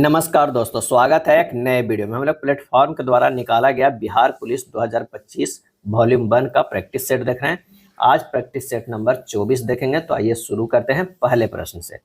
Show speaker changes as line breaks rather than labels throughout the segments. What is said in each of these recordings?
नमस्कार दोस्तों, स्वागत है एक नए वीडियो में। हम लोग प्लेटफॉर्म के द्वारा निकाला गया बिहार पुलिस 2025 वॉल्यूम 1 का प्रैक्टिस सेट देख रहे हैं। आज प्रैक्टिस सेट नंबर 24 देखेंगे। तो आइए शुरू करते हैं पहले प्रश्न से।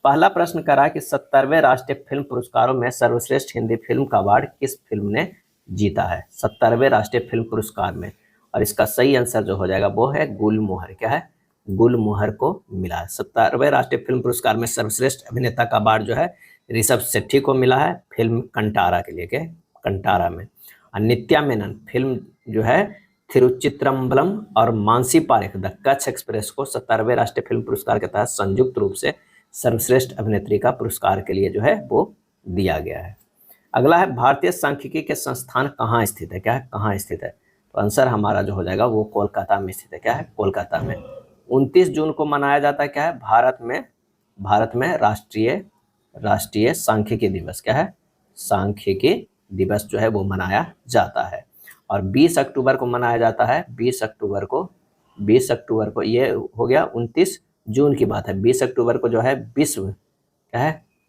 पहला प्रश्न करा कि 70वें राष्ट्रीय फिल्म पुरस्कारों में सर्वश्रेष्ठ हिंदी फिल्म का अवार्ड किस फिल्म ने जीता है? 70वें राष्ट्रीय फिल्म पुरस्कार में, और इसका सही आंसर जो हो जाएगा वो है गुलमोहर। क्या है? गुलमोहर को मिला है। 70वें राष्ट्रीय फिल्म पुरस्कार में सर्वश्रेष्ठ अभिनेता का अवार्ड जो है ऋषभ शेट्टी को मिला है फिल्म कंटारा के लिए। के कंटारा में। और नित्या मेनन फिल्म जो है थिरुचित्रम्बलम और मानसी पारेख द कच्छ एक्सप्रेस को 70वें राष्ट्रीय फिल्म पुरस्कार के तहत संयुक्त रूप से सर्वश्रेष्ठ अभिनेत्री का पुरस्कार के लिए जो है वो दिया गया है। अगला है भारतीय सांख्यिकी के संस्थान कहाँ स्थित है? क्या है? कहाँ स्थित है? तो आंसर हमारा जो हो जाएगा वो कोलकाता में स्थित है। क्या है? कोलकाता में। 29 जून को मनाया जाता है। क्या है? भारत में राष्ट्रीय सांख्यिकी दिवस। क्या है? सांख्यिकी दिवस जो है वो मनाया जाता है। और 20 अक्टूबर को मनाया जाता है। 20 अक्टूबर को ये हो गया 29 जून की बात है। 20 अक्टूबर को जो है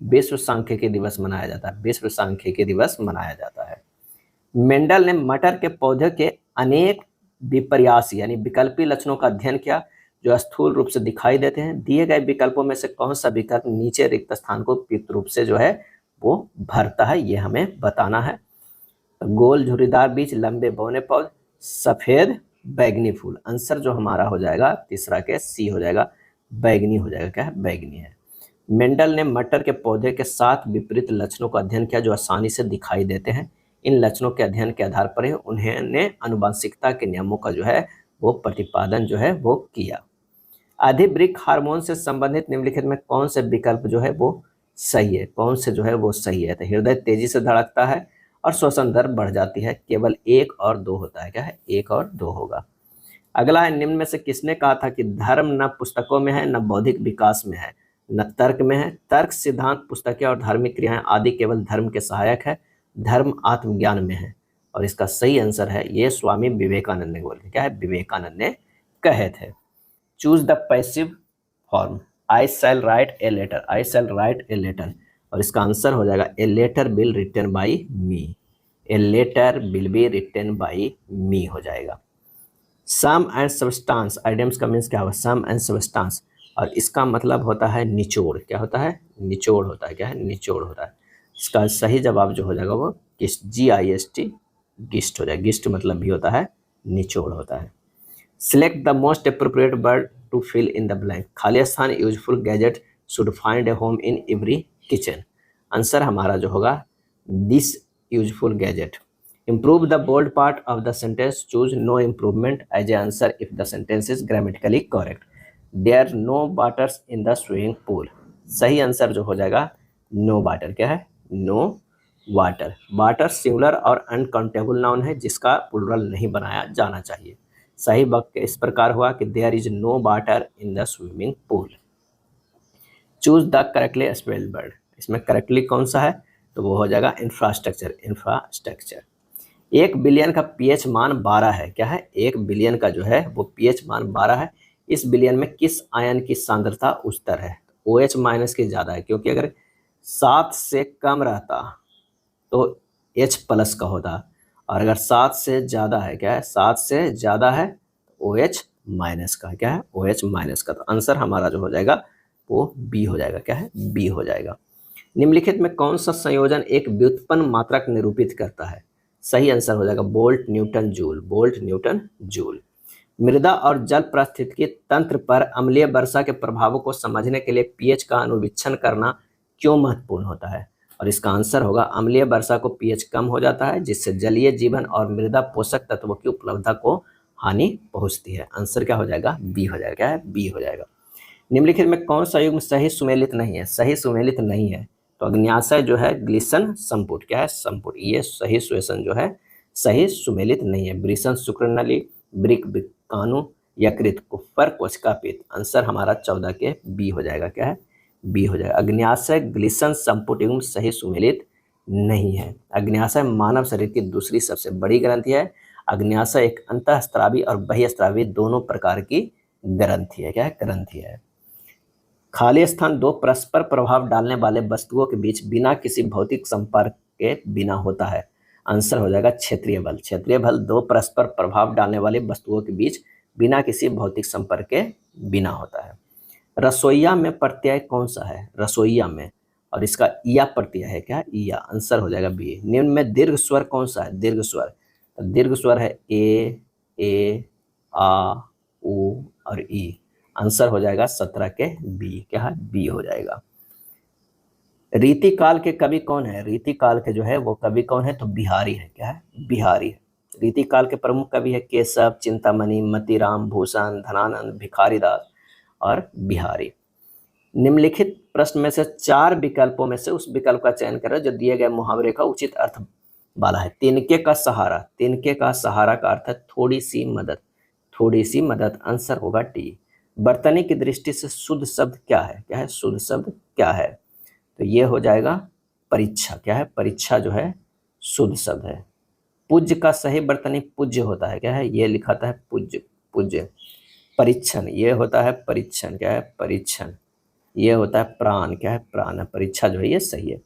विश्व सांख्यिकी दिवस मनाया जाता है। विश्व सांख्यिकी दिवस मनाया जाता है। मेंडल ने मटर के पौधे के अनेक विपर्यासी यानी विकल्पी लक्षणों का अध्ययन किया जो स्थूल रूप से दिखाई देते हैं। दिए गए विकल्पों में से कौन सा विकल्प नीचे रिक्त स्थान को उपयुक्त रूप से जो है वो भरता है, ये हमें बताना है। गोल झुर्रीदार बीज, लंबे बौने पौधे, सफेद बैगनी फूल। आंसर जो हमारा हो जाएगा तीसरा के सी हो जाएगा, बैगनी हो जाएगा। क्या है? बैगनी है। मेंडल ने मटर के पौधे के 7 विपरीत लक्षणों का अध्ययन किया जो आसानी से दिखाई देते हैं। इन लक्षणों के अध्ययन के आधार पर उन्होंने आनुवंशिकता के नियमों का जो है वो प्रतिपादन जो है वो किया। अधिवृक्क हार्मोन से संबंधित निम्नलिखित में कौन से विकल्प जो है वो सही है? कौन से जो है वो सही है? तो हृदय तेजी से धड़कता है और श्वसन दर बढ़ जाती है। केवल 1 और 2 होता है। क्या है? 1 और 2 होगा। अगला है निम्न में से किसने कहा था कि धर्म न पुस्तकों में है न बौद्धिक विकास में है न तर्क में है। तर्क, सिद्धांत, पुस्तकें और धार्मिक क्रियाएं आदि केवल धर्म के सहायक है। धर्म आत्मज्ञान में है। और इसका सही आंसर है ये स्वामी विवेकानंद ने बोले। क्या है? विवेकानंद ने कहे थे। Choose the passive form. I shall write a letter. I shall write a letter. और इसका आंसर हो जाएगा a letter will written by me. A letter will be written by me हो जाएगा। सम एंड सबस्टांस, आइडियम्स का means क्या होगा? Sum and substance. और इसका मतलब होता है निचोड़। क्या होता है? निचोड़ होता है। क्या है? निचोड़ होता है। इसका सही जवाब जो हो जाएगा वो गिस्ट, GIST, गिस्ट हो जाएगा। गिस्ट मतलब भी होता है निचोड़ होता है। Select the most appropriate word to fill in the blank. खाली स्थान useful gadget should find a home in every kitchen. Answer हमारा जो होगा this useful gadget. Improve the bold part of the sentence. Choose no improvement as an answer if the sentence is grammatically correct. There are no waters in the swimming pool. सही answer जो हो जाएगा no water। क्या है? No water. Water singular और uncountable noun है जिसका plural नहीं बनाया जाना चाहिए। सही वाक्य इस प्रकार हुआ कि there is no water in the swimming pool. Choose the correctly spelled word. इसमें करेक्टली कौन सा है? तो वो हो जाएगा इंफ्रास्ट्रक्चर। इंफ्रास्ट्रक्चर। 1 बिलियन का पीएच मान 12 है। क्या है? 1 बिलियन का जो है वो पीएच मान 12 है। इस बिलियन में किस आयन की सांद्रता उच्चतर है? OH माइनस की ज़्यादा है, क्योंकि अगर 7 से कम रहता तो H प्लस का होता, और अगर 7 से ज़्यादा है, क्या है? 7 से ज़्यादा है OH माइनस का। क्या है? OH माइनस का। तो आंसर हमारा जो हो जाएगा वो बी हो जाएगा। क्या है? बी हो जाएगा। निम्नलिखित में कौन सा संयोजन एक व्युत्पन्न मात्रक निरूपित करता है? सही आंसर हो जाएगा bolt Newton joule. Bolt Newton joule. मृदा और जल पारिस्थितिकी तंत्र पर अम्लीय वर्षा के प्रभावों को समझने के लिए पीएच का अनुवीक्षण करना क्यों महत्वपूर्ण होता है? और इसका आंसर होगा अम्लीय वर्षा को पीएच कम हो जाता है जिससे जलीय जीवन और मृदा पोषक तत्वों की उपलब्धता को हानि पहुंचती है। आंसर क्या हो जाएगा? बी हो जाएगा। क्या है? बी हो जाएगा। निम्नलिखित में कौन सा युग्म सही सुमेलित नहीं है? सही सुमेलित नहीं है तो अग्न्याशय जो है ग्लिसन संपुट। क्या है? संपुट। ये सही सुएशन जो है सही सुमेलित नहीं है। वृषण शुक्रनली, ब्रिक विकाणु, यकृत, कुफर, कोशिकापित्त। आंसर हमारा 14 के बी हो जाएगा। क्या है? बी हो जाएगा। अग्न्याशय ग्लिसन संपुट युग्म सही सुमेलित नहीं है। अग्न्याशय मानव शरीर की दूसरी सबसे बड़ी ग्रंथि है। अग्न्याशय एक अंतःस्रावी और बहिःस्रावी दोनों प्रकार की ग्रंथि है। क्या है? ग्रंथि है। खाली स्थान दो परस्पर प्रभाव डालने वाले वस्तुओं के बीच बिना किसी भौतिक संपर्क के बिना होता है। आंसर हो जाएगा क्षेत्रीय बल। क्षेत्रीय बल दो परस्पर प्रभाव डालने वाले वस्तुओं के बीच बिना किसी भौतिक संपर्क के बिना होता है। रसोईया में प्रत्यय कौन सा है? रसोईया में, और इसका इया प्रत्यय है क्या? इया। आंसर हो जाएगा बी। निम्न में दीर्घ स्वर कौन सा है? दीर्घ स्वर, तो दीर्घ स्वर है ए, आ, उ और ई। आंसर हो जाएगा 17 के बी। क्या है? बी हो जाएगा। रीति काल के कवि कौन है? रीति काल के जो है वो कवि कौन है? तो बिहारी है। क्या है? बिहारी है। रीति काल के प्रमुख कवि है केशव, चिंतामणि, मतीराम, भूषण, धनानंद, भिखारीदास और बिहारी। निम्नलिखित प्रश्न में से 4 विकल्पों में से उस विकल्प का चयन करें जो दिए गए मुहावरे का उचित अर्थ वाला है। तिनके का सहारा। तिनके का सहारा का अर्थ है थोड़ी सी मदद। थोड़ी सी मदद। आंसर होगा डी। बर्तनी की दृष्टि से शुद्ध शब्द क्या है? क्या है? शुद्ध शब्द क्या है? तो ये हो जाएगा परीक्षा। क्या है? परीक्षा जो है शुद्ध शब्द है। पूज्य का सही बर्तनी पूज्य होता है। क्या है? ये लिखाता है पूज्य। पूज्य। परीक्षण, ये होता है परीक्षण। क्या है? परीक्षण। ये होता है प्राण। क्या है? प्राण। परीक्षा जो है ये सही है।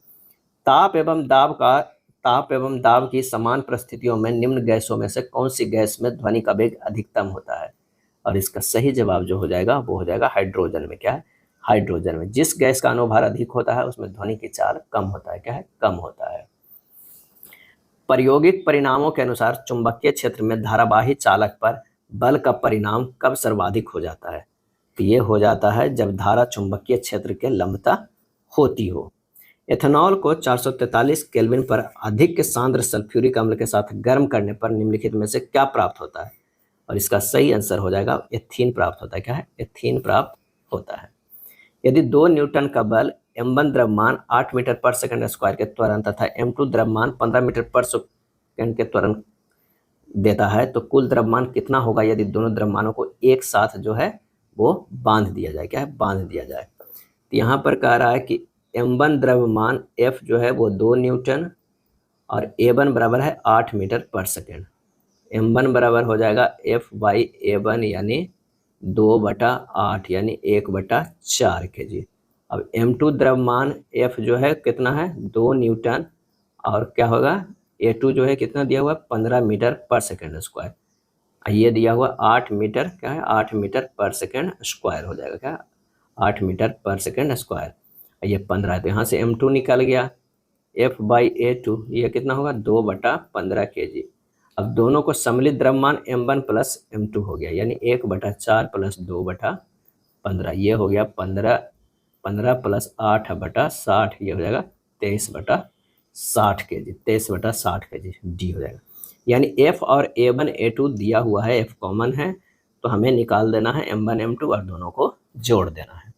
ताप एवं दाब की समान परिस्थितियों में निम्न गैसों में से कौन सी गैस में ध्वनि का वेग अधिकतम होता है? और इसका सही जवाब जो हो जाएगा वो हो जाएगा हाइड्रोजन में। क्या है? हाइड्रोजन में। जिस गैस का अनुभार अधिक होता है उसमें ध्वनि की चाल कम होता है। क्या है? कम होता है। प्रायोगिक परिणामों के अनुसार चुंबकीय क्षेत्र में धारावाही चालक पर बल का परिणाम कब सर्वाधिक हो जाता है? तो ये हो जाता है जब धारा चुंबकीय क्षेत्र के लंबता होती हो। एथेनॉल को 443 केल्विन पर अधिक सांद्र सल्फ्यूरिक अम्ल के साथ गर्म करने पर निम्नलिखित में से क्या प्राप्त होता है? और इसका सही आंसर हो जाएगा एथीन प्राप्त होता है। क्या है? एथीन प्राप्त होता है। यदि 2 न्यूटन का बल m1 द्रव्यमान 8 मीटर पर सेकंड स्क्वायर के त्वरण तथा m2 द्रव्यमान 15 मीटर पर सेकंड के त्वरण देता है तो कुल द्रव्यमान कितना होगा यदि दोनों द्रव्यमानों को एक साथ जो है वो बांध दिया जाए? क्या है? बांध दिया जाए। तो यहाँ पर कह रहा है कि m1 द्रव्यमान f जो है वो 2 न्यूटन और a1 बराबर है 8 मीटर पर सेकेंड। m1 बराबर हो जाएगा f बाई a1 यानी 2/8 यानी 1/4 kg। अब m2 द्रव्यमान f जो है कितना है? 2 न्यूटन और क्या होगा? a2 जो है कितना दिया हुआ है? 15 मीटर पर सेकेंड स्क्वायर। ये दिया हुआ 8 मीटर। क्या है? 8 मीटर पर सेकेंड स्क्वायर हो जाएगा। क्या? 8 मीटर पर सेकेंड स्क्वायर। ये 15 है तो यहाँ से m2 निकल गया। f बाई a2 ये कितना होगा? 2/15 kg। अब दोनों को सम्मिलित द्रव्यमान m1 प्लस m2 हो गया यानी 1/4 प्लस 2/15। ये हो गया 15 प्लस 8/60 ये हो जाएगा 23/60 kg। 23/60 kg डी हो जाएगा। यानी f और a1 a2 दिया हुआ है, f कॉमन है तो हमें निकाल देना है m1 m2 और दोनों को जोड़ देना है।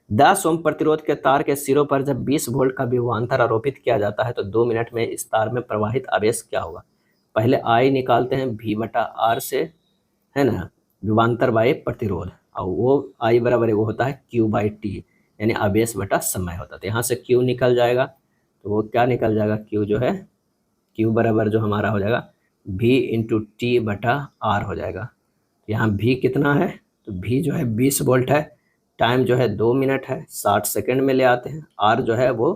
10 ओम प्रतिरोध के तार के सिरों पर जब 20 वोल्ट का विभवांतर आरोपित किया जाता है तो 2 मिनट में इस तार में प्रवाहित आवेश क्या होगा? पहले I निकालते हैं V/R से, है ना, विभवांतर बाई प्रतिरोध, और वो I बराबर वो होता है Q/T यानी आवेश बटा समय होता है। तो यहाँ से Q निकल जाएगा तो वो क्या निकल जाएगा? Q जो है Q बराबर जो हमारा हो जाएगा V/T/R हो जाएगा। यहाँ V कितना है? तो V जो है 20 वोल्ट है, टाइम जो है 2 मिनट है, 60 सेकंड में ले आते हैं। R जो है वो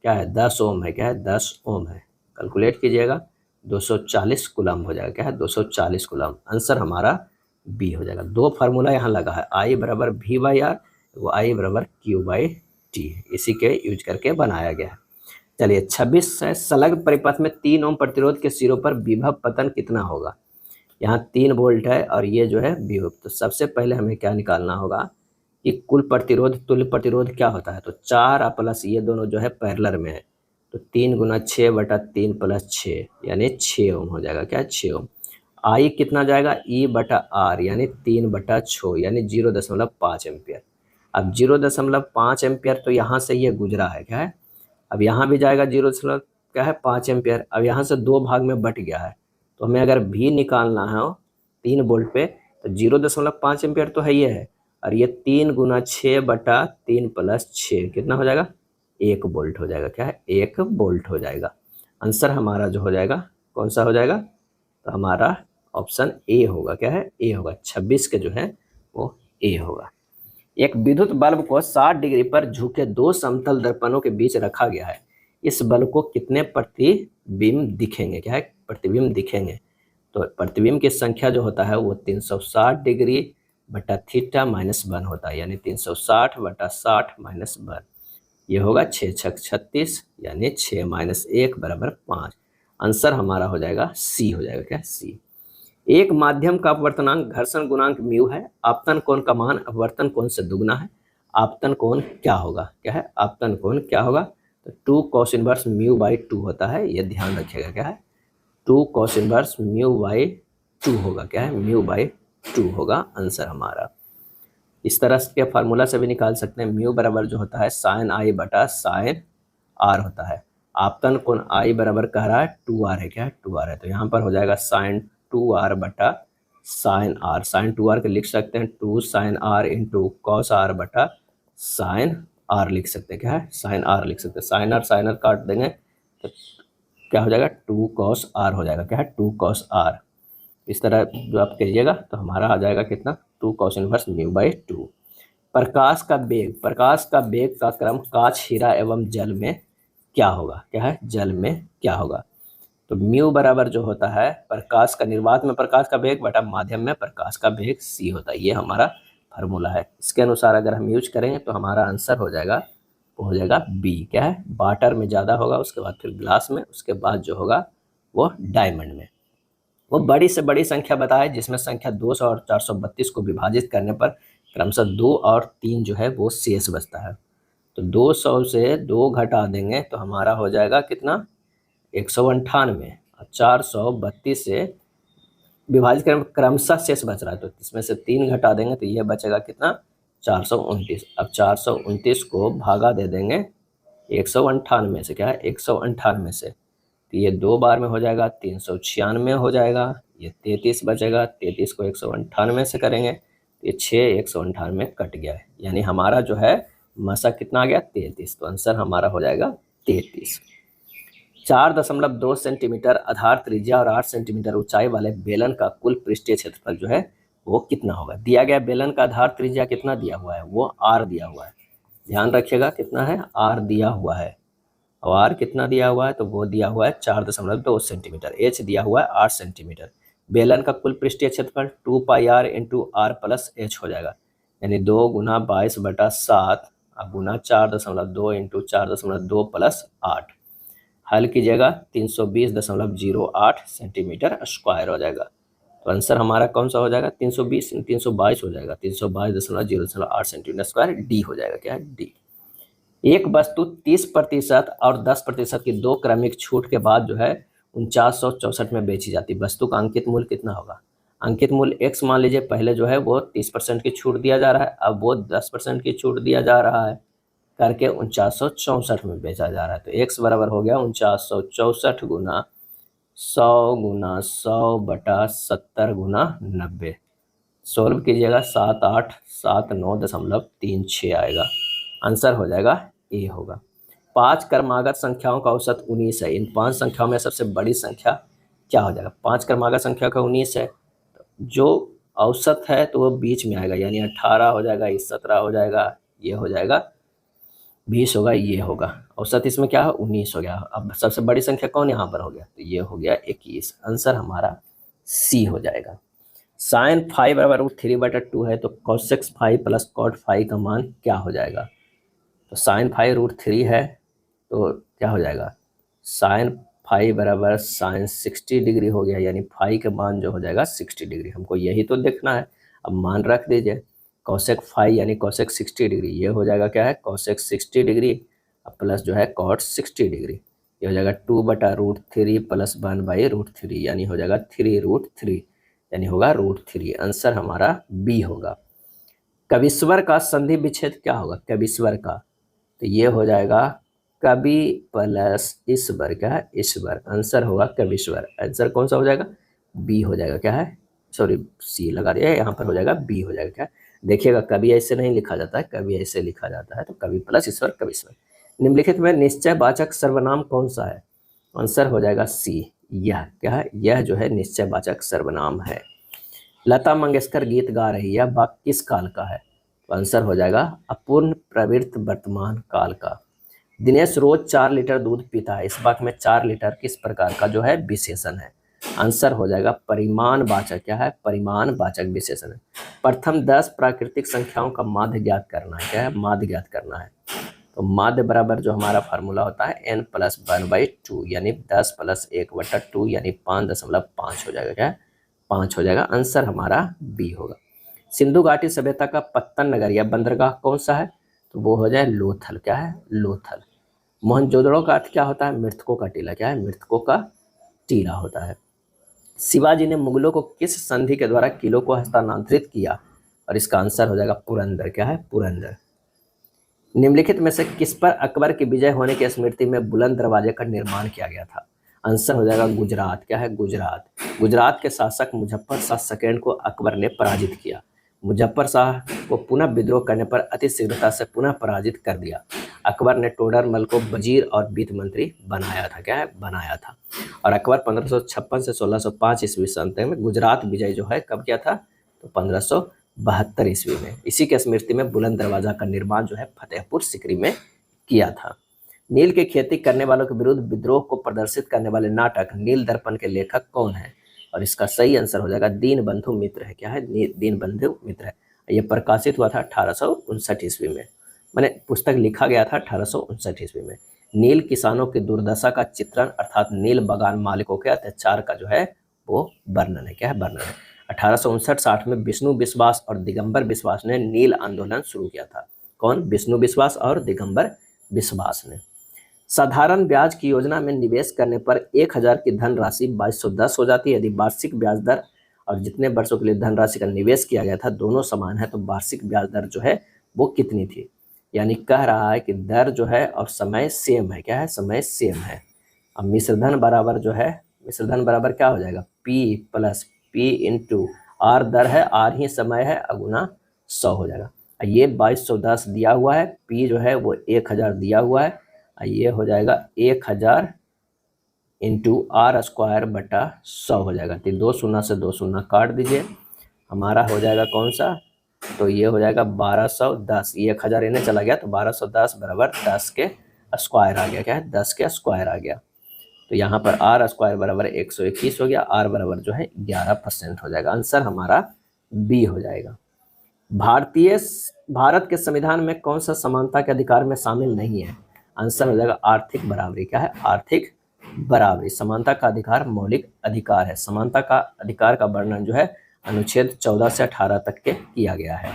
क्या है? 10 ओम है। क्या है? 10 ओम है। कैलकुलेट कीजिएगा 240 कूलम हो जाएगा। क्या है? 240 कूलम। आंसर हमारा बी हो जाएगा। 2 फार्मूला यहाँ लगा है, I बराबर V/R, वो I बराबर Q/T, इसी के यूज करके बनाया गया है। चलिए 26 है, संलग्न परिपथ में 3 ओम प्रतिरोध के सिरों पर विभव पतन कितना होगा? यहाँ 3 वोल्ट है और ये जो है विभव। तो सबसे पहले हमें क्या निकालना होगा कि कुल प्रतिरोध तुल्य प्रतिरोध क्या होता है? तो 4 प्लस ये दोनों जो है पैरेलल में है तो 3 गुना 6/3 प्लस 6 यानी 6 ओम हो जाएगा। क्या? 6 ओम। I कितना जाएगा? E/R यानी 3/6 यानी 0.5 एम्पियर। अब 0.5 एम्पियर तो यहाँ से ये गुजरा है। क्या है? अब यहाँ भी जाएगा 0.5 एम्पियर। अब यहाँ से 2 भाग में बट गया है तो हमें अगर भी निकालना है 3 वोल्ट पे तो 0.5 एम्पियर तो है ये है, और ये 3 गुना 6/3 प्लस 6 कितना हो जाएगा? 1 वोल्ट हो जाएगा। क्या है? 1 वोल्ट हो जाएगा। आंसर हमारा जो हो जाएगा कौन सा हो जाएगा? तो हमारा ऑप्शन ए होगा। क्या है? ए होगा। 26 के जो है वो ए होगा। एक विद्युत बल्ब को 60 डिग्री पर झुके दो समतल दर्पणों के बीच रखा गया है। इस बल्ब को कितने प्रतिबिंब दिखेंगे, क्या है, प्रतिबिंब दिखेंगे। तो प्रतिबिंब की संख्या जो होता है वो 360 डिग्री बटा थीटा माइनस 1 होता है, यानी 360 बटा 60 माइनस 1। ये होगा 6 छक 36, यानी 6 माइनस 1 बराबर 5। आंसर हमारा हो जाएगा सी, हो जाएगा क्या, सी। एक माध्यम का अपवर्तनांक घर्षण गुणांक म्यू है। आपतन कोण का मान अपवर्तन कोण से दुगना है। आपतन कोण क्या होगा, क्या है, आपतन कोण क्या होगा, तो 2 cos इनवर्स म्यू बाई 2 होता है, ये ध्यान रखिएगा, क्या है, 2 cos इनवर्स म्यू बाई 2 होगा, क्या है, म्यू बाई 2 होगा आंसर हमारा। इस तरह के फार्मूला से भी निकाल सकते हैं। म्यू बराबर जो होता है साइन आई बटा साइन आर होता है। आपतन कोण आई बराबर कह रहा है 2r है, क्या है, 2r है, तो यहाँ पर हो जाएगा साइन 2r बटा साइन आर। साइन 2r के लिख सकते हैं 2 sine r into cos r बटा साइन आर लिख सकते हैं, क्या है, साइन आर लिख सकते हैं। साइन आर काट देंगे तो क्या हो जाएगा, 2 cos आर हो जाएगा, क्या है, 2 cos आर। इस तरह जो आप करिएगा तो हमारा आ जाएगा कितना, 2 cos इनवर्स म्यू बाई 2। प्रकाश का वेग, प्रकाश का वेग का क्रम कांच, हीरा एवं जल में क्या होगा, क्या है, जल में क्या होगा। तो म्यू बराबर जो होता है प्रकाश का, निर्वात में प्रकाश का वेग बटा माध्यम में प्रकाश का वेग सी होता है। ये हमारा फार्मूला है। इसके अनुसार अगर हम यूज करेंगे तो हमारा आंसर हो जाएगा, वो हो जाएगा बी, क्या है, वाटर में ज़्यादा होगा, उसके बाद फिर ग्लास में, उसके बाद जो होगा वो डायमंड में। वो बड़ी से बड़ी संख्या बताए जिसमें संख्या 200 और 432 को विभाजित करने पर क्रमशः 2 और 3 जो है वो शेष बचता है। तो 200 से 2 घटा देंगे तो हमारा हो जाएगा कितना, 198, और 432 से विभाजित करने पर क्रमशः शेष बच रहा है, तो इसमें से 3 घटा देंगे तो ये बचेगा कितना, 429। अब 429 को भागा दे देंगे 198 से, क्या है, 198 से, तो ये 2 बार में हो जाएगा, 396 हो जाएगा, ये 33 बचेगा, 33 को 198 से करेंगे तो ये 6 198 कट गया है, यानी हमारा जो है मसा कितना आ गया, 33। तो आंसर हमारा हो जाएगा 33। 4.2 सेंटीमीटर आधार त्रिज्या और 8 सेंटीमीटर ऊंचाई वाले बेलन का कुल पृष्ठीय क्षेत्रफल जो है वो कितना होगा। दिया गया बेलन का आधार त्रिज्या कितना दिया हुआ है, वो r दिया हुआ है, ध्यान रखिएगा कितना है, r दिया हुआ है, और r कितना दिया हुआ है, तो वो दिया हुआ है 4.2 सेंटीमीटर, h दिया हुआ है 8 सेंटीमीटर। बेलन का कुल पृष्ठीय क्षेत्रफल 2 पाई r into r plus h हो जाएगा, यानी 2 गुना 22/7 अब गुना 4.2 इंटू 4.2 प्लस 8, हल कीजिएगा 320.08 सेंटीमीटर स्क्वायर हो जाएगा। तो आंसर हमारा कौन सा हो जाएगा, 320 322 हो जाएगा, 322.08 सेंटीमीटर स्क्वायर, डी हो जाएगा, क्या है, डी। एक वस्तु 30% और 10% की दो क्रमिक छूट के बाद जो है 4964 में बेची जाती है। वस्तु का अंकित मूल्य कितना होगा। अंकित मूल्य एक्स मान लीजिए, पहले जो है वो 30% की छूट दिया जा रहा है, अब वो 10% की छूट दिया जा रहा है करके 4964 में बेचा जा रहा है। तो एक्स बराबर हो गया 4964 गुना 100 गुना 100 बटा 70 गुना 90। सोल्व कीजिएगा 7879.36 आएगा, आंसर हो जाएगा ए होगा। 5 क्रमागत संख्याओं का औसत 19 है। इन 5 संख्याओं में सबसे बड़ी संख्या क्या हो जाएगा। 5 क्रमागत संख्या का 19 है, जो औसत है तो वो बीच में आएगा, यानी 18 हो जाएगा, ये 17 हो जाएगा, ये हो जाएगा 20 होगा, ये होगा। औसत इसमें क्या है, 19 हो गया। अब सबसे बड़ी संख्या कौन यहाँ पर हो गया, तो ये हो गया 21। आंसर हमारा सी हो जाएगा। साइन 5 बराबर √3/2 है, तो cos 5 प्लस cot 5 का मान क्या हो जाएगा। तो साइन 5 √3 है, तो क्या हो जाएगा, साइन 5 बराबर साइन 60 डिग्री हो गया, यानी 5 का मान जो हो जाएगा 60 डिग्री। हमको यही तो देखना है। अब मान रख दीजिए, cosec 5 यानी cosec 60 डिग्री, ये हो जाएगा क्या है, cosec 60 डिग्री, अब प्लस जो है cot 60 डिग्री, ये हो जाएगा 2/√3 प्लस 1/√3, यानी हो जाएगा 3√3, यानी होगा √3। आंसर हमारा बी होगा। कविश्वर का संधि विच्छेद क्या होगा, कविश्वर का, तो ये हो जाएगा कवि प्लस ईश्वर, क्या है, ईश्वर। आंसर होगा कविश्वर। आंसर कौन सा हो जाएगा, बी हो जाएगा, क्या है, सॉरी सी लगा दिया, यहाँ पर हो जाएगा बी हो जाएगा। क्या देखिएगा, कवि ऐसे नहीं लिखा जाता है, कवि ऐसे लिखा जाता है, तो कवि प्लस ईश्वर कविश्वर। निम्नलिखित में निश्चयवाचक सर्वनाम कौन सा है। आंसर हो जाएगा सी, यह, क्या है, यह जो है निश्चयवाचक सर्वनाम है। लता मंगेशकर गीत गा रही है, वाक्य किस काल का है। तो आंसर हो जाएगा अपूर्ण प्रवृत्त वर्तमान काल का। दिनेश रोज 4 लीटर दूध पीता है, इस वाक्य में 4 लीटर किस प्रकार का जो है विशेषण है? आंसर हो जाएगा परिमाणवाचक, क्या है? परिमाणवाचक विशेषण है। प्रथम 10 प्राकृतिक संख्याओं का माध्य ज्ञात करना है, क्या है? माध्य ज्ञात करना है। तो माध्य बराबर जो हमारा फार्मूला होता है n+1/2 यानी 10+1/2 यानी 5.5 हो जाएगा, क्या है? 5 हो जाएगा। आंसर हमारा बी होगा। सिंधु घाटी सभ्यता का पत्तन नगर या बंदरगाह कौन सा है? तो वो हो जाए लोथल, क्या है? लोथल। मोहनजोदड़ो का अर्थ क्या होता है? मृतकों का टीला, क्या है? मृतकों का टीला होता है। शिवाजी ने मुगलों को किस संधि के द्वारा किलों को हस्तांतरित किया? और इसका आंसर हो जाएगा पुरंदर, क्या है? पुरंदर। निम्नलिखित में से किस पर अकबर की विजय होने की स्मृति में बुलंद दरवाजे का निर्माण किया गया था? आंसर हो जाएगा गुजरात, क्या है? गुजरात। गुजरात के शासक मुजफ्फर शाह सेकेंड को अकबर ने पराजित किया। मुजफ्फर शाह को पुनः विद्रोह करने पर अति शीघ्रता से पुनः पराजित कर दिया। अकबर ने टोडरमल को वजीर और वित्त मंत्री बनाया था, क्या है? बनाया था। और अकबर 1556 से 1605 ईस्वी में गुजरात विजय जो है कब किया था? तो 1572 ईस्वी में। इसी के स्मृति में बुलंद दरवाजा का निर्माण जो है फतेहपुर सीकरी में किया था। नील की खेती करने वालों के विरुद्ध विद्रोह को प्रदर्शित करने वाले नाटक नील दर्पण के लेखक कौन है? और इसका सही आंसर हो जाएगा दीनबंधु मित्र है, क्या है? दीनबंधु मित्र है। यह प्रकाशित हुआ था 1859 ईस्वी में, मैंने पुस्तक लिखा गया था 1859 ईस्वी में। नील किसानों की दुर्दशा का चित्रण अर्थात नील बागान मालिकों के अत्याचार का जो है वो वर्णन है, क्या है? वर्णन है। 1859-60 में विष्णु विश्वास और दिगंबर विश्वास ने नील आंदोलन शुरू किया था। कौन? विष्णु विश्वास और दिगंबर विश्वास ने। साधारण ब्याज की योजना में निवेश करने पर 1000 की धनराशि 2210 हो जाती है। यदि वार्षिक ब्याज दर और जितने वर्षों के लिए धनराशि का निवेश किया गया था दोनों समान है तो वार्षिक ब्याज दर जो है वो कितनी थी? यानी कह रहा है कि दर जो है और समय सेम है, क्या है? समय सेम है। अब मिश्रधन बराबर जो है, मिश्रधन बराबर क्या हो जाएगा? P+P इंटू आर दर है, आर ही समय है, अगुना 100 हो जाएगा। ये 2210 दिया हुआ है, P जो है वो 1000 दिया हुआ है, ये हो जाएगा 1000 इंटू r²/100 हो जाएगा। तो 2 शून्य से 2 शून्य काट दीजिए, हमारा हो जाएगा कौन सा? तो ये हो जाएगा 1210। ये 1000 इन्हें चला गया तो 1210 बराबर 10 के स्क्वायर आ गया, क्या है? 10 के स्क्वायर आ गया। तो यहाँ पर r² बराबर 121 हो गया, r बराबर जो है 11% हो जाएगा। आंसर हमारा बी हो जाएगा। भारत के संविधान में कौन सा समानता के अधिकार में शामिल नहीं है? आंसर हो जाएगा आर्थिक बराबरी, क्या है? आर्थिक बराबरी। समानता का अधिकार मौलिक अधिकार है। समानता का अधिकार का वर्णन जो है अनुच्छेद 14 से 18 तक के किया गया है।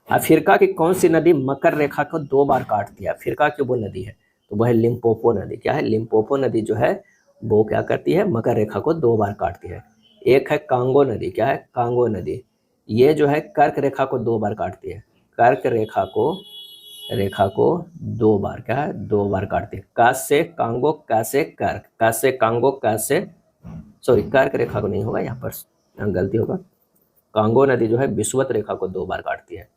अफ्रीका की कौन सी नदी मकर रेखा को 2 बार काटती है? अफ्रीका की वो नदी है तो वह है लिम्पोपो नदी, क्या है? लिम्पोपो नदी जो है वो क्या करती है? मकर रेखा को 2 बार काटती है। एक है कांगो नदी, क्या है? कांगो नदी, ये जो है कर्क रेखा को 2 बार काटती है। कर्क रेखा को 2 बार, क्या है? 2 बार काटती है। कैसे कांगो, कैसे कर्क, कैसे कांगो, कैसे सॉरी कर्क रेखा को नहीं होगा, यहाँ पर गलती होगा। कांगो नदी जो है विषुवत रेखा को 2 बार काटती है,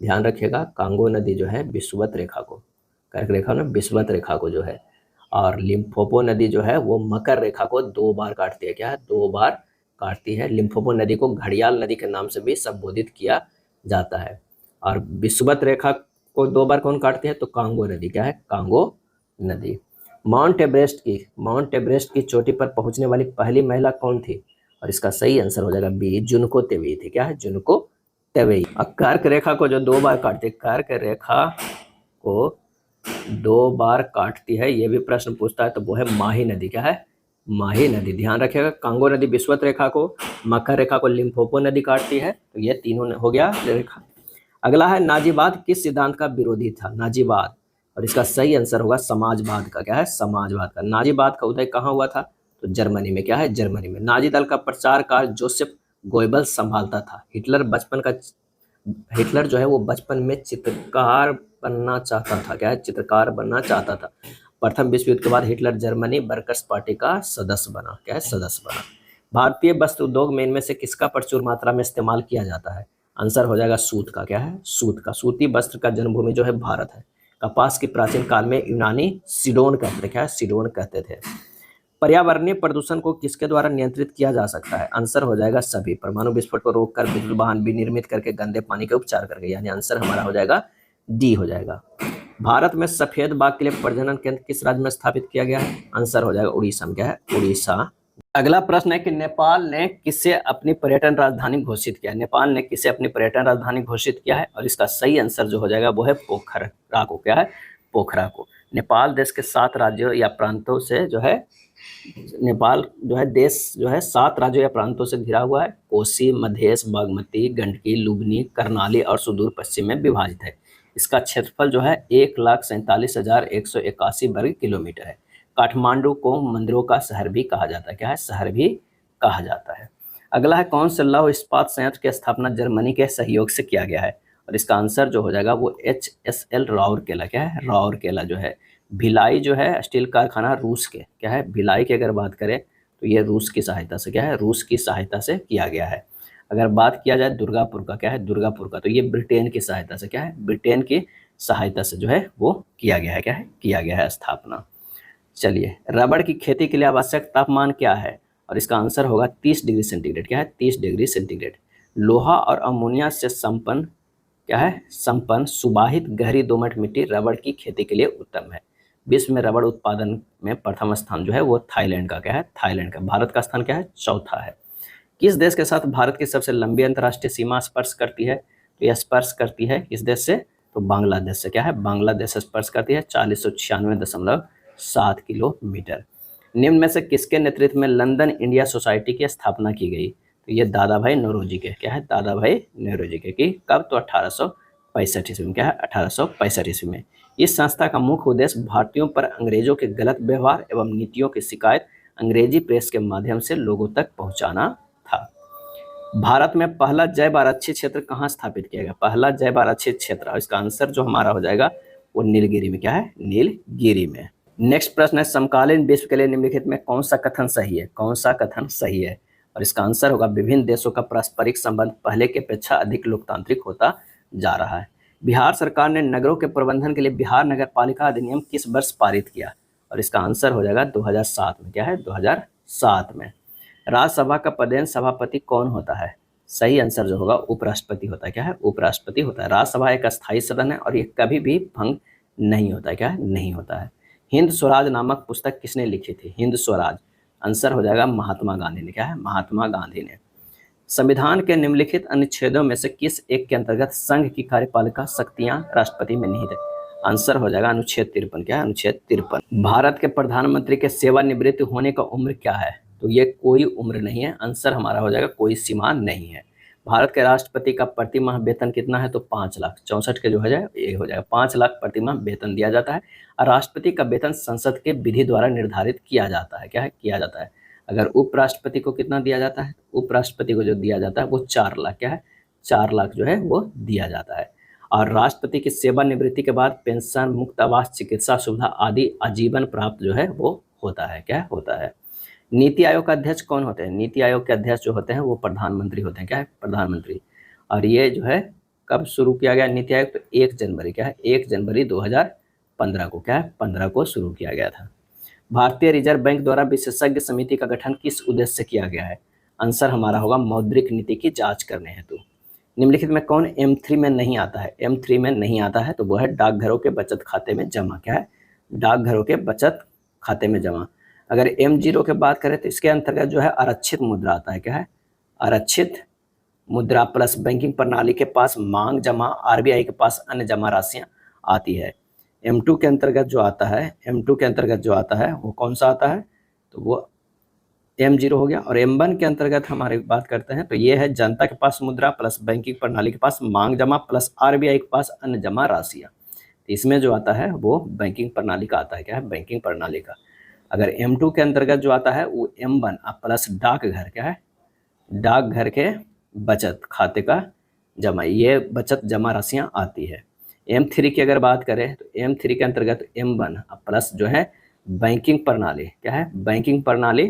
ध्यान रखिएगा। कांगो नदी जो है विषुवत रेखा को, कर्क रेखा में विषुवत रेखा को जो है, और लिम्पोपो नदी जो है वो मकर रेखा को 2 बार काटती है, क्या है? 2 बार काटती है। लिम्पोपो नदी को घड़ियाल नदी के नाम से भी संबोधित किया जाता है। और विषुवत रेखा को 2 बार कौन काटती है? तो कांगो नदी, क्या है? कांगो नदी। माउंट एवरेस्ट की चोटी पर पहुंचने वाली पहली महिला कौन थी? और इसका सही आंसर हो जाएगा बी, जुनको तेवई थी, क्या है? जुनको तेवई। और कर्क रेखा को जो 2 बार काटती है, कर्क रेखा को 2 बार काटती है, ये भी प्रश्न पूछता है तो वो है माही नदी, क्या है? माही नदी। ध्यान रखिएगा, कांगो नदी विषुवत रेखा को, मकर रेखा को लिम्पोपो नदी काटती है, तो ये तीनों हो गया रेखा। अगला है नाजीवाद किस सिद्धांत का विरोधी था? नाजीवाद, और इसका सही आंसर होगा समाजवाद का, क्या है? समाजवाद का। नाजीवाद का उदय कहाँ हुआ था? तो जर्मनी में, क्या है? जर्मनी में। नाजी दल का प्रचार कार्य जोसेफ गोयबल्स संभालता था। हिटलर जो है वो बचपन में चित्रकार बनना चाहता था, क्या है? चित्रकार बनना चाहता था। प्रथम विश्व युद्ध के बाद हिटलर जर्मनी वर्कर्स पार्टी का सदस्य बना, क्या है? सदस्य बना। भारतीय वस्त्र उद्योग में इनमें से किसका प्रचुर मात्रा में इस्तेमाल किया जाता है? आंसर हो जाएगा सूत का, क्या है? सूत का। सूती वस्त्र का जन्मभूमि जो है भारत है। कपास की प्राचीन काल में यूनानी सिडोन कहते थे, क्या है? सिडोन कहते थे। पर्यावरणीय प्रदूषण को किसके द्वारा नियंत्रित किया जा सकता है? आंसर हो जाएगा सभी। परमाणु विस्फोट को रोककर, विद्युत वाहन विनिर्मित करके, गंदे पानी के उपचार करके, यानी आंसर हमारा हो जाएगा डी हो जाएगा। भारत में सफेद बाघ के लिए प्रजनन केंद्र किस राज्य में स्थापित किया गया है? आंसर हो जाएगा उड़ीसा में। क्या है? उड़ीसा। अगला प्रश्न है कि नेपाल ने किसे अपनी पर्यटन राजधानी घोषित किया? नेपाल ने किसे अपनी पर्यटन राजधानी घोषित किया है? और इसका सही आंसर जो हो जाएगा वो है पोखरा को। क्या है? पोखरा को। नेपाल देश के 7 राज्यों या प्रांतों से जो है, नेपाल जो है देश जो है 7 राज्यों या प्रांतों से घिरा हुआ है। कोसी, मधेश, बागमती, गंडकी, लुबनी, कर्नाली और सुदूर पश्चिम में विभाजित है। इसका क्षेत्रफल जो है 1,47,181 वर्ग किलोमीटर है। काठमांडू को मंदिरों का शहर भी कहा जाता है। क्या है? शहर भी कहा जाता है। अगला है कौन से लौह इस्पात संयंत्र की स्थापना जर्मनी के सहयोग से किया गया है? और इसका आंसर जो हो जाएगा वो HSL राउरकेला। क्या है? राउरकेला जो है। भिलाई जो है स्टील कारखाना रूस के, क्या है? भिलाई की अगर बात करें तो ये रूस की सहायता से, क्या है? रूस की सहायता से किया गया है। अगर बात किया जाए दुर्गापुर का, क्या है? दुर्गापुर का, तो ये ब्रिटेन की सहायता से, क्या है? ब्रिटेन की सहायता से जो है वो किया गया है। क्या है? किया गया है स्थापना। चलिए, रबड़ की खेती के लिए आवश्यक तापमान क्या है? और इसका आंसर होगा 30 डिग्री सेंटीग्रेड। क्या है? 30 डिग्री सेंटीग्रेड। लोहा और अमोनिया से संपन्न, क्या है? संपन्न सुबाहित गहरी दोमट मिट्टी रबड़ की खेती के लिए उत्तम है। विश्व में रबड़ उत्पादन में प्रथम स्थान जो है वो थाईलैंड का, क्या है? थाईलैंड का। भारत का स्थान क्या है? चौथा है। किस देश के साथ भारत की सबसे लंबी अंतर्राष्ट्रीय सीमा स्पर्श करती है? तो यह स्पर्श करती है किस देश से? तो बांग्लादेश से। क्या है? बांग्लादेश से स्पर्श करती है 4096.7 किलोमीटर। निम्न में से किसके नेतृत्व में लंदन इंडिया सोसाइटी की स्थापना की गई? तो ये दादा भाई नौरोजी के, क्या है? दादा भाई नौरोजी के। की कब? तो 1865 ईस्वी में। क्या है? 1865 ईस्वी में। इस संस्था का मुख्य उद्देश्य भारतीयों पर अंग्रेजों के गलत व्यवहार एवं नीतियों की शिकायत अंग्रेजी प्रेस के माध्यम से लोगों तक पहुंचाना था। भारत में पहला जैव आरक्षित क्षेत्र कहाँ स्थापित किया गया? पहला जैव आरक्षित क्षेत्र, और इसका आंसर जो हमारा हो जाएगा वो नीलगिरी में। क्या है? नीलगिरी में। नेक्स्ट प्रश्न है समकालीन विश्व के लिए निम्नलिखित में कौन सा कथन सही है? कौन सा कथन सही है? और इसका आंसर होगा विभिन्न देशों का पारस्परिक संबंध पहले की अपेक्षा अधिक लोकतांत्रिक होता जा रहा है। बिहार सरकार ने नगरों के प्रबंधन के लिए बिहार नगर पालिका अधिनियम किस वर्ष पारित किया? और इसका आंसर हो जाएगा 2007 में। क्या है? 2007 में। राज्यसभा का पदेन सभापति कौन होता है? सही आंसर जो होगा उपराष्ट्रपति होता है। क्या है? उपराष्ट्रपति होता है। राज्यसभा एक अस्थायी सदन है और ये कभी भी भंग नहीं होता है। क्या है? नहीं होता है। हिंद स्वराज नामक पुस्तक किसने लिखी थी? हिंद स्वराज। आंसर हो जाएगा महात्मा गांधी ने। क्या है? महात्मा गांधी ने। संविधान के निम्नलिखित अनुच्छेदों में से किस एक के अंतर्गत संघ की कार्यपालिका शक्तियां राष्ट्रपति में निहित है? आंसर हो जाएगा अनुच्छेद 53। क्या है? अनुच्छेद 53। भारत के प्रधानमंत्री के सेवानिवृत्त होने का उम्र क्या है? तो ये कोई उम्र नहीं है। आंसर हमारा हो जाएगा कोई सीमा नहीं है। भारत के राष्ट्रपति का प्रति माह वेतन कितना है? तो 5,64,000 के जो हो जाए ये हो जाएगा 5 लाख प्रति माह वेतन दिया जाता है। और राष्ट्रपति का वेतन संसद के विधि द्वारा निर्धारित किया जाता है। क्या है? किया जाता है। अगर उपराष्ट्रपति को कितना दिया जाता है? उपराष्ट्रपति को जो दिया जाता है वो 4 लाख, क्या है? 4 लाख जो है वो दिया जाता है। और राष्ट्रपति की सेवानिवृत्ति के बाद पेंशन, मुक्त आवास, चिकित्सा सुविधा आदि आजीवन प्राप्त जो है वो होता है। क्या होता है? नीति आयोग का अध्यक्ष कौन होते हैं? नीति आयोग के अध्यक्ष जो होते हैं वो प्रधानमंत्री होते हैं। क्या है? प्रधानमंत्री। और ये जो है कब शुरू किया गया नीति आयोग? तो 1 जनवरी, क्या है? 1 जनवरी 2015 को, क्या है? 15 को शुरू किया गया था। भारतीय रिजर्व बैंक द्वारा विशेषज्ञ समिति का गठन किस उद्देश्य से किया गया है? आंसर हमारा होगा मौद्रिक नीति की जांच करने हेतु। निम्नलिखित में कौन M3 में नहीं आता है? M3 में नहीं आता है तो वो है डाकघरों के बचत खाते में जमा। क्या है? डाकघरों के बचत खाते में जमा। अगर M0 की बात करें तो इसके अंतर्गत जो है आरक्षित मुद्रा आता है। क्या है? आरक्षित मुद्रा प्लस बैंकिंग प्रणाली के पास मांग जमा, RBI के पास अन्य जमा राशियां आती है। M2 के अंतर्गत जो आता है, M2 के अंतर्गत जो आता है वो कौन सा आता है? तो वो M0 हो गया। और M1 के अंतर्गत हमारी बात करते हैं तो ये है जनता के पास मुद्रा प्लस बैंकिंग प्रणाली के पास मांग जमा प्लस RBI के पास अन्य जमा राशियाँ। तो इसमें जो आता है वो बैंकिंग प्रणाली का आता है। क्या है? बैंकिंग प्रणाली का। अगर M2 के अंतर्गत जो आता है वो M1 प्लस डाकघर, क्या है? डाकघर के बचत खाते का जमा, ये बचत जमा राशियाँ आती है। M3 की अगर बात करें तो M3 के अंतर्गत M1 प्लस जो है बैंकिंग प्रणाली, क्या है? बैंकिंग प्रणाली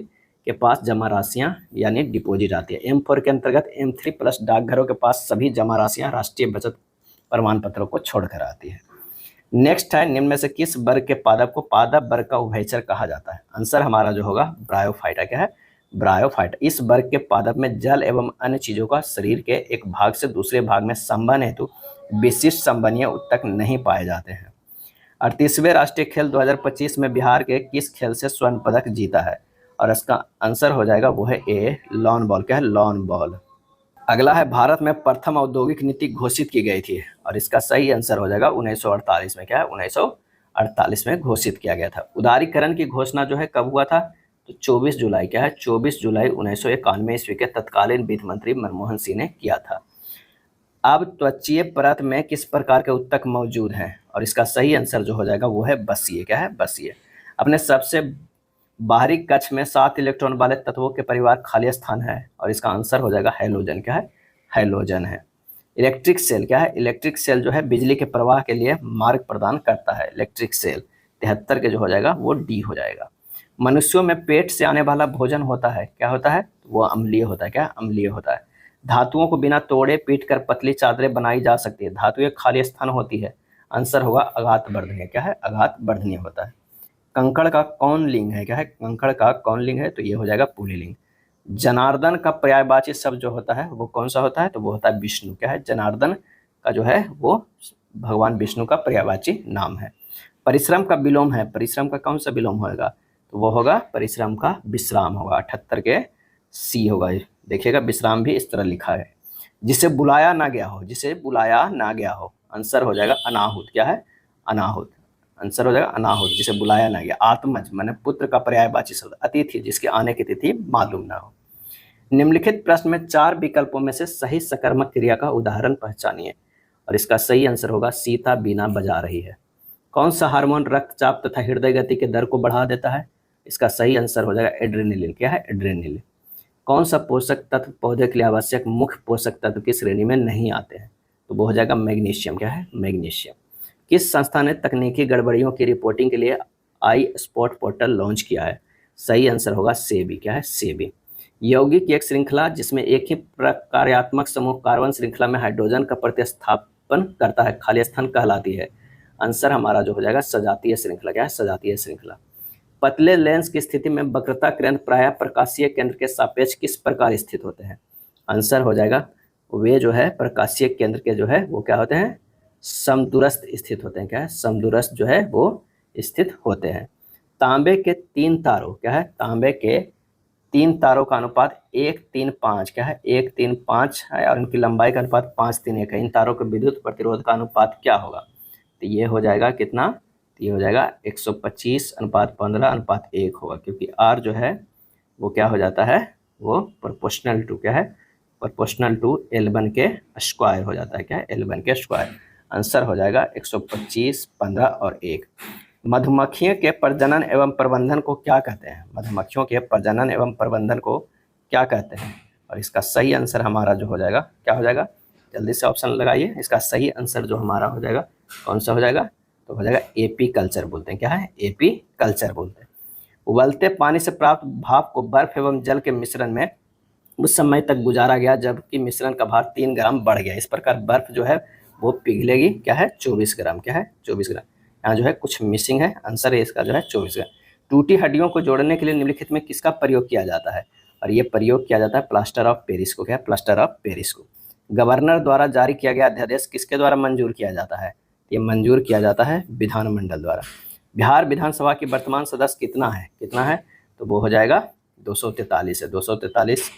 के पास जमा राशियां यानी डिपॉजिट आती है। M4 के अंतर्गत M3 प्लस डाकघरों के पास सभी जमा राशियां राष्ट्रीय बचत प्रमाण पत्रों को छोड़कर आती है। नेक्स्ट है, निम्न में से किस वर्ग के पादप को पादप वर्ग का उभयचर कहा जाता है? आंसर हमारा जो होगा ब्रायोफाइटा। क्या है? ब्रायोफाइटा। इस वर्ग के पादप में जल एवं अन्य चीजों का शरीर के एक भाग से दूसरे भाग में संवहन हेतु विशिष्ट संवहनीय ऊतक नहीं पाए जाते हैं। 38वें राष्ट्रीय खेल 2025 में बिहार के किस खेल से स्वर्ण पदक जीता है? और इसका आंसर हो जाएगा वो है ए, लॉन बॉल। क्या है? Lawn ball. अगला है, भारत में प्रथम औद्योगिक नीति घोषित की गई थी, और इसका सही आंसर हो जाएगा 1948 में। क्या है? 1948 में घोषित किया गया था। उदारीकरण की घोषणा जो है कब हुआ था? तो 24 जुलाई। क्या है? 24 जुलाई 1991 ईस्वी के तत्कालीन वित्त मंत्री मनमोहन सिंह ने किया था। अब त्वचीय परत में किस प्रकार के ऊतक मौजूद हैं? और इसका सही आंसर जो हो जाएगा वो है बसीय। क्या है? बसीय। अपने सबसे बाहरी कक्ष में 7 इलेक्ट्रॉन वाले तत्वों के परिवार खाली स्थान है, और इसका आंसर हो जाएगा हैलोजन। क्या है? हैलोजन है। Electric cell. क्या है? इलेक्ट्रिक सेल जो है बिजली के प्रवाह के लिए मार्ग प्रदान करता है। इलेक्ट्रिक सेल 73 के जो हो जाएगा वो डी हो जाएगा। मनुष्यों में पेट से आने वाला भोजन होता है, क्या होता है? वो अम्लीय होता है। क्या? अम्लीय होता है। धातुओं को बिना तोड़े पीट कर पतली चादरें बनाई जा सकती है। धातु एक खाली स्थान होती है। आंसर होगा अघात वर्धनीय। क्या है? अघात वर्धनीय होता है। कंकड़ का कौन लिंग है? क्या है? कंकड़ का कौन लिंग है? तो ये हो जाएगा पुल्लिंग। जनार्दन का पर्यायवाची शब्द जो होता है वो कौन सा होता है? तो वो होता है विष्णु। क्या है? जनार्दन का जो है वो भगवान विष्णु का पर्यायवाची नाम है। परिश्रम का विलोम है, परिश्रम का कौन सा विलोम होगा? तो वो होगा परिश्रम का विश्राम होगा। 78 के सी होगा। देखिएगा विश्राम भी इस तरह लिखा है। जिसे बुलाया ना गया हो, जिसे बुलाया ना गया हो, आंसर हो जाएगा अनाहुत। क्या है? अनाहुत। आंसर हो जाएगा अनाहुत, जिसे बुलाया ना गया। आत्मज माने पुत्र का पर्यायवाची शब्द। अतिथि, जिसके आने की तिथि मालूम ना हो। निम्नलिखित प्रश्न में 4 विकल्पों में से सही सकर्मक क्रिया का उदाहरण पहचानिए, और इसका सही आंसर होगा सीता बीना बजा रही है। कौन सा हार्मोन रक्तचाप तथा हृदय गति के दर को बढ़ा देता है? इसका सही आंसर हो जाएगा एड्रेनलिन। क्या है? एड्रेनलिन। कौन सा पोषक तत्व पौधे के लिए आवश्यक मुख्य पोषक तत्व की श्रेणी में नहीं आते हैं? तो वो हो जाएगा मैग्नीशियम। क्या है? मैग्नीशियम। किस संस्था ने तकनीकी गड़बड़ियों की रिपोर्टिंग के लिए आई स्पॉट पोर्टल लॉन्च किया है? सही आंसर होगा सेबी। क्या है? सेबी। यौगिक एक श्रृंखला जिसमें एक ही प्रकार्यात्मक समूह कार्बन श्रृंखला में हाइड्रोजन का प्रतिस्थापन करता है, खाली स्थान कहलाती है। आंसर हमारा जो हो जाएगा सजातीय श्रृंखला। क्या है? सजातीय श्रृंखला। पतले लेंस की स्थिति में वक्रता केंद्र प्रायः प्रकाशीय केंद्र के सापेक्ष किस प्रकार स्थित होते हैं? आंसर हो जाएगा वे जो है प्रकाशीय केंद्र के जो है वो क्या होते हैं? समदूरस्थ स्थित होते हैं। क्या है? समदूरस्थ जो है वो स्थित होते हैं। तांबे के 3 तारों। क्या है? तांबे के 3 तारों का अनुपात 1:3:5। क्या है? 1:3:5 है, और इनकी लंबाई का अनुपात 5:3:1 है। इन तारों के विद्युत प्रतिरोध का अनुपात क्या होगा? तो ये हो जाएगा कितना? तो ये हो जाएगा 125:15:1 होगा, क्योंकि आर जो है वो क्या हो जाता है? वो प्रोपोर्शनल टू क्या है? प्रोपोर्शनल टू L1 के स्क्वायर हो जाता है। क्या है? L1 के स्क्वायर। आंसर हो जाएगा 125, 15 और 1। मधुमक्खियों के प्रजनन एवं प्रबंधन को क्या कहते हैं? मधुमक्खियों के प्रजनन एवं प्रबंधन को क्या कहते हैं? और इसका सही आंसर हमारा जो हो जाएगा क्या हो जाएगा? जल्दी से ऑप्शन लगाइए। इसका सही आंसर जो हमारा हो जाएगा कौन सा हो जाएगा? तो हो जाएगा एपी कल्चर बोलते हैं। क्या है? एपी कल्चर बोलते हैं। उबलते पानी से प्राप्त भाप को बर्फ एवं जल के मिश्रण में उस समय तक गुजारा गया जबकि मिश्रण का भार 3 ग्राम बढ़ गया। इस प्रकार बर्फ जो है वो पिघलेगी। क्या है? 24 ग्राम। क्या है? 24 ग्राम। यहाँ जो है कुछ मिसिंग है, आंसर है इसका जो है 24 ग्राम। टूटी हड्डियों को जोड़ने के लिए निम्नलिखित में किसका प्रयोग किया जाता है? और ये प्रयोग किया जाता है प्लास्टर ऑफ पेरिस को। क्या है? प्लास्टर ऑफ पेरिस को। गवर्नर द्वारा जारी किया गया अध्यादेश किसके द्वारा मंजूर किया जाता है? ये मंजूर किया जाता है विधानमंडल द्वारा। बिहार विधानसभा की वर्तमान सदस्य कितना है? कितना है? तो वो हो जाएगा 243 है। 243।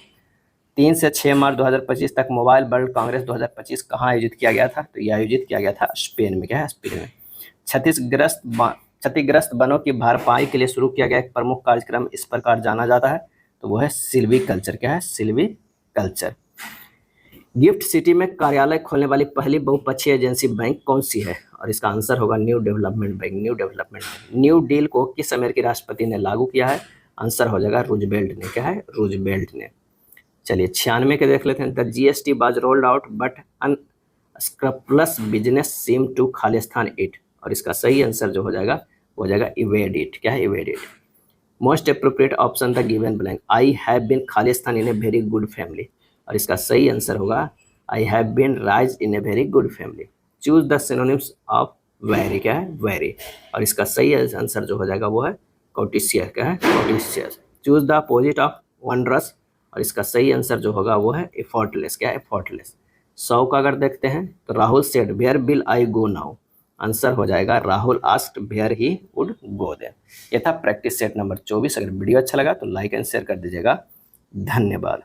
3 से 6 मार्च 2025 तक मोबाइल वर्ल्ड कांग्रेस 2025 कहाँ आयोजित किया गया था? तो ये आयोजित किया गया था स्पेन में। क्या है? स्पेन में। क्षतिग्रस्त वनों की भरपाई के लिए शुरू किया गया एक प्रमुख कार्यक्रम इस प्रकार जाना जाता है, तो वो है सिल्वी कल्चर। क्या है? सिल्वी कल्चर। गिफ्ट सिटी में कार्यालय खोलने वाली पहली बहुपक्षीय एजेंसी बैंक कौन सी है? और इसका आंसर होगा new development bank. New development bank. New deal को किस अमेरिकी राष्ट्रपति ने लागू किया है? आंसर हो जाएगा रूजवेल्ट ने। क्या है? रूजवेल्ट ने। चलिए 96 के देख लेते हैं। The GST was rolled out but unscrupulous business seem to Khalistan it, और इसका सही आंसर जो हो जाएगा वो हो जाएगा इवेड इट। क्या है? Evade it. Most appropriate option the given blank. I have been खालिस्तान in a very good family, और इसका सही आंसर होगा I have been rise in a very good family. Choose the synonyms of very क्या है, very. और इसका सही आंसर जो हो जाएगा वो है कोटिशियस, क्या है, कोटिशियस। चूज द अपोजिट ऑफ वंड्रस, और इसका सही आंसर जो होगा वो है एफर्टलेस, क्या है, एफर्टलेस। 100 का अगर देखते हैं तो Rahul said where will I go now, answer हो जाएगा Rahul asked where he would go there. ये था प्रैक्टिस सेट नंबर 24। अगर वीडियो अच्छा लगा तो लाइक एंड शेयर कर दीजिएगा। धन्यवाद।